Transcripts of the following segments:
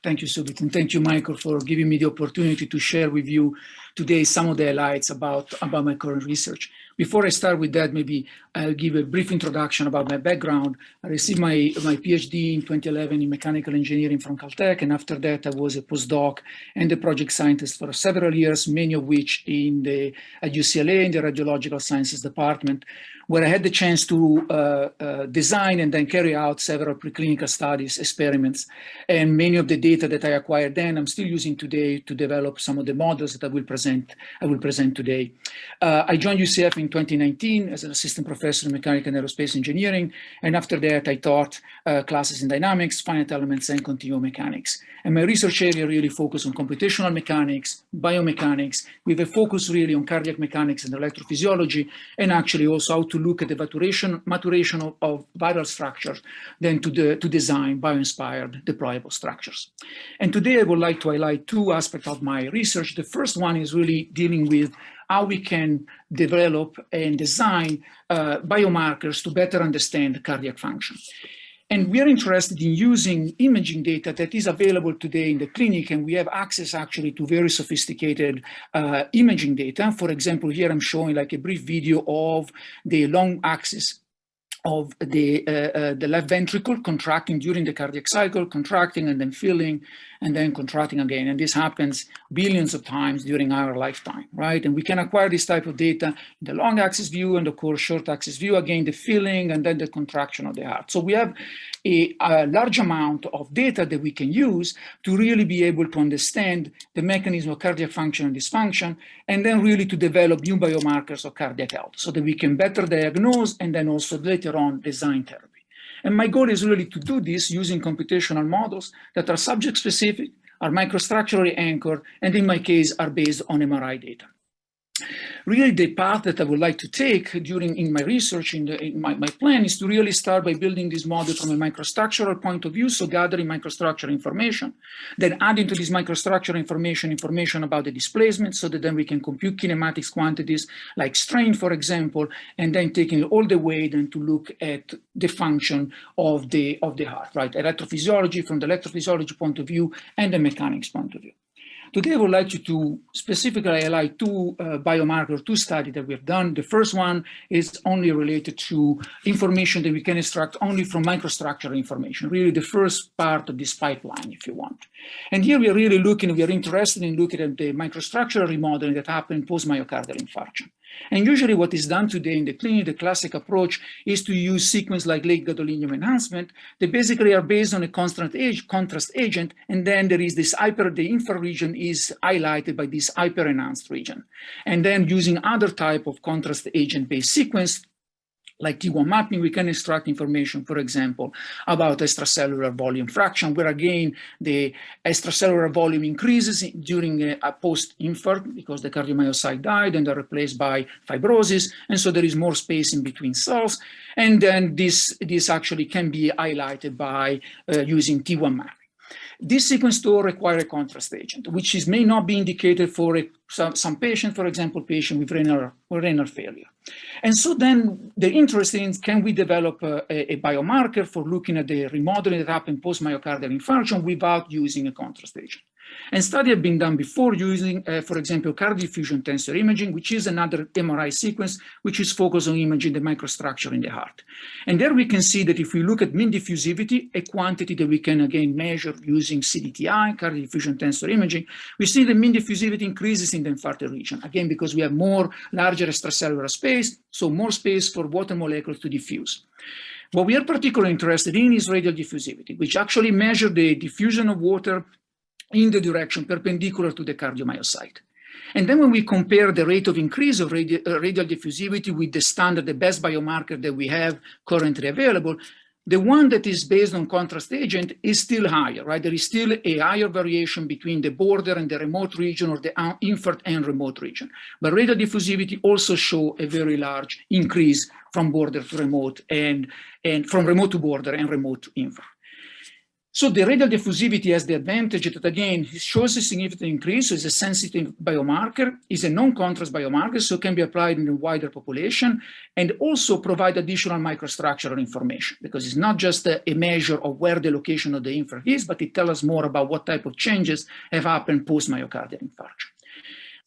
Thank you, Subit, and thank you, Michael, for giving me the opportunity to share with you today some of the highlights about my current research. Before I start with that, maybe I'll give a brief introduction about my background. I received my PhD in 2011 in mechanical engineering from Caltech, and after that I was a postdoc and a project scientist for several years, many of which at UCLA in the radiological sciences department, where I had the chance to design and then carry out several preclinical studies, experiments, and many of the data that I acquired then I'm still using today to develop some of the models that I will present today. I joined UCF in 2019 as an assistant professor in mechanical and aerospace engineering, and after that I taught classes in dynamics, finite elements, and continuum mechanics. And my research area really focused on computational mechanics, biomechanics, with a focus really on cardiac mechanics and electrophysiology, and actually also how to look at the maturation of viral structures, then to design bio-inspired deployable structures. And today I would like to highlight two aspects of my research. The first one is really dealing with how we can develop and design biomarkers to better understand cardiac function. And we are interested in using imaging data that is available today in the clinic, and we have access actually to very sophisticated imaging data. For example, here I'm showing like a brief video of the long axis of the left ventricle contracting during the cardiac cycle, contracting and then filling, and then contracting again. And this happens billions of times during our lifetime, right? And we can acquire this type of data in the long axis view and of course short axis view, again, the filling and then the contraction of the heart. So we have a large amount of data that we can use to really be able to understand the mechanism of cardiac function and dysfunction, and then really to develop new biomarkers of cardiac health so that we can better diagnose and then also later on design therapy. And my goal is really to do this using computational models that are subject-specific, are microstructurally anchored, and in my case are based on MRI data. Really, the path that I would like to take in my research, in my plan, is to really start by building this model from a microstructural point of view, so gathering microstructural information, then adding to this microstructural information about the displacement, so that then we can compute kinematics quantities like strain, for example, and then taking it all the way then to look at the function of the heart, right? Electrophysiology from the electrophysiology point of view and the mechanics point of view. Today, I would like you to specifically highlight two studies that we have done. The first one is only related to information that we can extract only from microstructural information, really the first part of this pipeline, if you want. And here we are interested in looking at the microstructural remodeling that happened post-myocardial infarction. And usually what is done today in the clinic, the classic approach, is to use sequence like late gadolinium enhancement. They basically are based on a contrast agent, and then there is this the infra region is highlighted by this hyper-enhanced region. And then using other type of contrast agent-based sequence, like T1 mapping, we can extract information, for example, about extracellular volume fraction, where again, the extracellular volume increases during a post-infarct because the cardiomyocyte died and are replaced by fibrosis. And so there is more space in between cells. And then this actually can be highlighted by using T1 mapping. This sequence though requires a contrast agent, which may not be indicated for some patient, for example, patient with renal failure. And so then the interest is, can we develop a biomarker for looking at the remodeling that happened post-myocardial infarction without using a contrast agent? And studies have been done before using, for example, cardiodiffusion tensor imaging, which is another MRI sequence, which is focused on imaging the microstructure in the heart. And there we can see that if we look at mean diffusivity, a quantity that we can again measure using CDTI, cardiodiffusion tensor imaging, we see the mean diffusivity increases in the infarcted region, again, because we have larger extracellular space, so more space for water molecules to diffuse. What we are particularly interested in is radial diffusivity, which actually measures the diffusion of water in the direction perpendicular to the cardiomyocyte. And then when we compare the rate of increase of radial diffusivity with the best biomarker that we have currently available, the one that is based on contrast agent is still higher, right? There is still a higher variation between the border and the remote region, or the infarct and remote region. But radial diffusivity also show a very large increase from border to remote and from remote to border and remote to infarct. So the radial diffusivity has the advantage that, again, it shows a significant increase. So it's a sensitive biomarker, is a non-contrast biomarker, so it can be applied in a wider population, and also provide additional microstructural information, because it's not just a measure of where the location of the infra is, but it tells us more about what type of changes have happened post-myocardial infarction.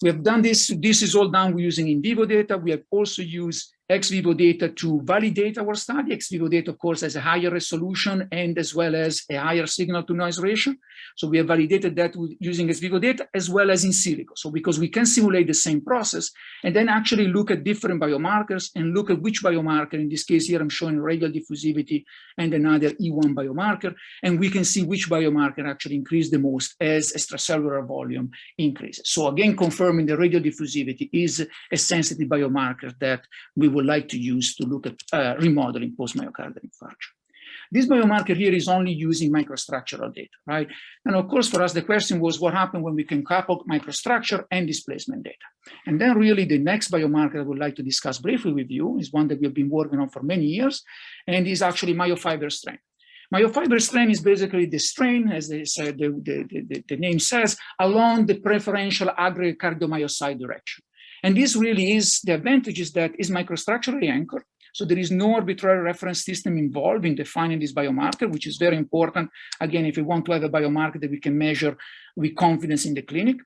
We have done this. This is all done using in vivo data. We have also used ex vivo data to validate our study. Ex vivo data, of course, has a higher resolution and as well as a higher signal to noise ratio. So we have validated that using ex vivo data as well as in silico. So because we can simulate the same process and then actually look at different biomarkers and look at which biomarker, in this case here I'm showing radial diffusivity and another E1 biomarker, and we can see which biomarker actually increased the most as extracellular volume increases. So again, confirming the radial diffusivity is a sensitive biomarker that we would like to use to look at remodeling post-myocardial infarction. This biomarker here is only using microstructural data, right? And of course, for us, the question was what happened when we can couple microstructure and displacement data? And then really the next biomarker I would like to discuss briefly with you is one that we've been working on for many years, and is actually myofiber strain. Myofiber strain is basically the strain, as they said, the name says, along the preferential aggregate cardiomyocyte direction. And this really is, the advantage is that it's microstructurally anchored. So there is no arbitrary reference system involved in defining this biomarker, which is very important, again, if we want to have a biomarker that we can measure with confidence in the clinic.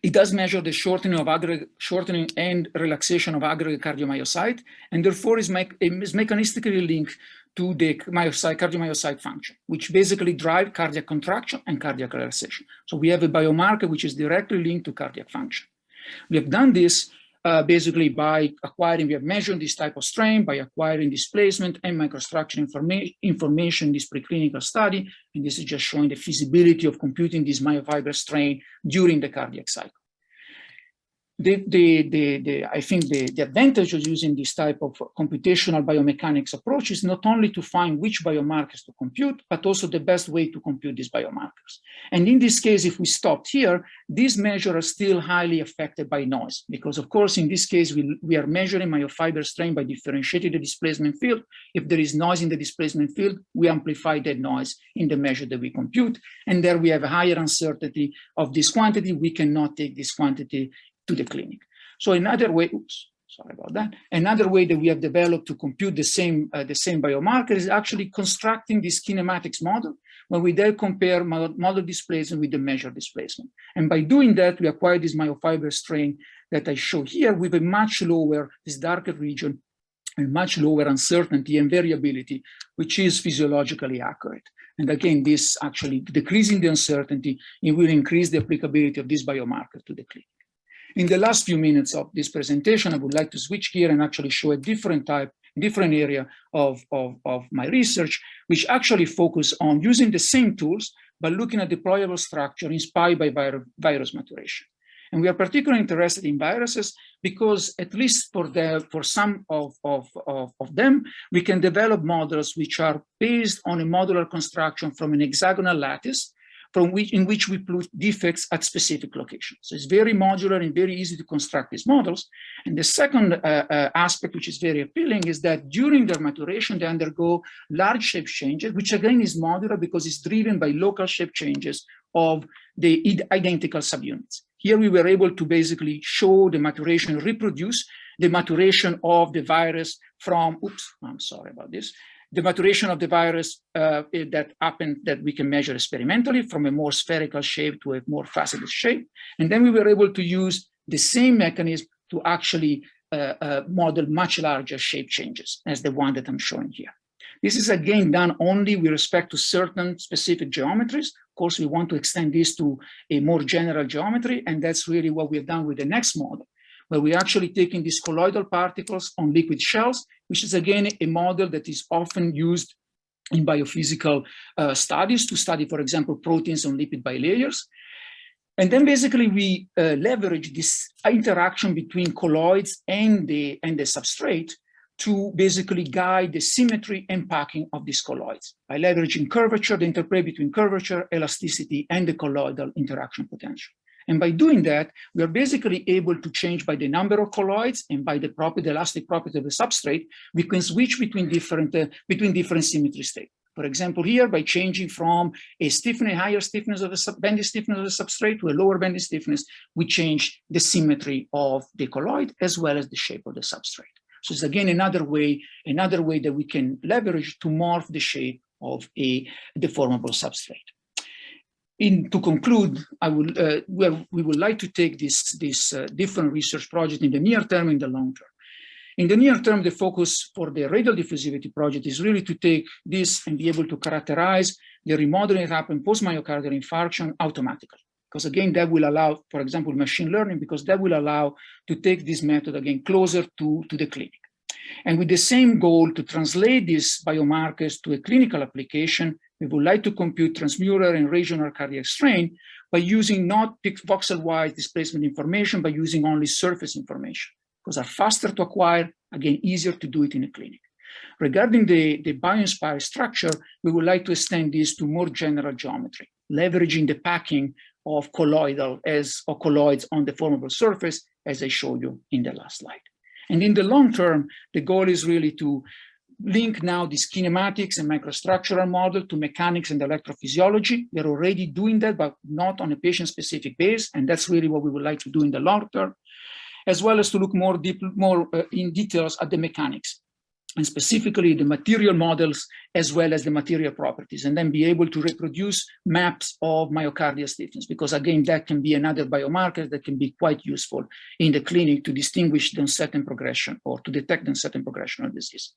It does measure the shortening and relaxation of aggregate cardiomyocyte, and therefore is mechanistically linked to the cardiomyocyte function, which basically drive cardiac contraction and cardiac relaxation. So we have a biomarker which is directly linked to cardiac function. We have done this basically by acquiring, we have measured this type of strain by acquiring displacement and microstructure information in this preclinical study. And this is just showing the feasibility of computing this myofiber strain during the cardiac cycle. I think the advantage of using this type of computational biomechanics approach is not only to find which biomarkers to compute, but also the best way to compute these biomarkers. And in this case, if we stopped here, these measures are still highly affected by noise, because of course, in this case, we are measuring myofiber strain by differentiating the displacement field. If there is noise in the displacement field, we amplify that noise in the measure that we compute. And there we have a higher uncertainty of this quantity. We cannot take this quantity to the clinic. So another way, another way that we have developed to compute the same biomarker is actually constructing this kinematics model, where we then compare model displacement with the measured displacement. And by doing that, we acquire this myofiber strain that I show here with a much lower, this darker region, a much lower uncertainty and variability, which is physiologically accurate. And again, this actually decreasing the uncertainty, it will increase the applicability of this biomarker to the clinic. In the last few minutes of this presentation, I would like to switch gear and actually show a different area of my research, which actually focus on using the same tools, but looking at deployable structure inspired by virus maturation. And we are particularly interested in viruses because, at least for some of them, we can develop models which are based on a modular construction from an hexagonal lattice, in which we put defects at specific locations. So it's very modular and very easy to construct these models. And the second aspect, which is very appealing, is that during their maturation, they undergo large shape changes, which again is modular because it's driven by local shape changes of the identical subunits. Here we were able to basically show the maturation, reproduce the maturation of the virus from, the maturation of the virus that happened that we can measure experimentally from a more spherical shape to a more faceted shape. And then we were able to use the same mechanism to actually model much larger shape changes as the one that I'm showing here. This is again done only with respect to certain specific geometries. Of course, we want to extend this to a more general geometry, and that's really what we've done with the next model, where we're actually taking these colloidal particles on liquid shells, which is again a model that is often used in biophysical studies to study, for example, proteins on lipid bilayers. And then basically we leverage this interaction between colloids and the substrate to basically guide the symmetry and packing of these colloids by leveraging curvature, the interplay between curvature, elasticity, and the colloidal interaction potential. And by doing that, we are basically able to change by the number of colloids and by the elastic property of the substrate, we can switch between different symmetry states. For example, here, by changing from a higher stiffness of the bending stiffness of the substrate to a lower bending stiffness, we change the symmetry of the colloid as well as the shape of the substrate. So it's again another way that we can leverage to morph the shape of a deformable substrate. To conclude, we would like to take this different research project in the near term and the long term. In the near term, the focus for the radial diffusivity project is really to take this and be able to characterize the remodeling that happens post-myocardial infarction automatically. Because again, that will allow, for example, machine learning, because that will allow to take this method again closer to the clinic. And with the same goal to translate these biomarkers to a clinical application, we would like to compute transmural and regional cardiac strain by using not voxel-wide displacement information, but using only surface information, because are faster to acquire, again, easier to do it in a clinic. Regarding the bio-inspired structure, we would like to extend this to more general geometry, leveraging the packing of colloids on the formable surface, as I showed you in the last slide. And in the long term, the goal is really to link now this kinematics and microstructural model to mechanics and electrophysiology. We're already doing that, but not on a patient-specific base, and that's really what we would like to do in the long term, as well as to look more in details at the mechanics, and specifically the material models as well as the material properties, and then be able to reproduce maps of myocardial stiffness, because again, that can be another biomarker that can be quite useful in the clinic to distinguish the uncertain progression or to detect the uncertain progression of disease.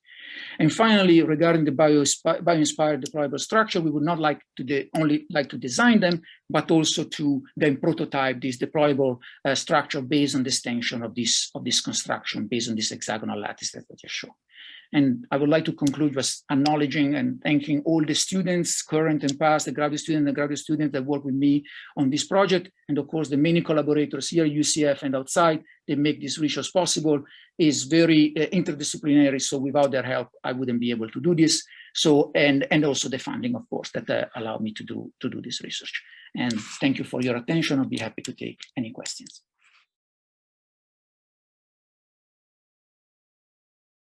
And finally, regarding the bio-inspired deployable structure, we would not only like to design them, but also to then prototype this deployable structure based on the extension of this construction, based on this hexagonal lattice that I just showed. And I would like to conclude with acknowledging and thanking all the students, current and past, the graduate students that work with me on this project. And of course, the many collaborators here, UCF and outside, that make this research possible. Is very interdisciplinary. So without their help, I wouldn't be able to do this. So, and also the funding, of course, that allow me to do this research. And thank you for your attention. I'll be happy to take any questions.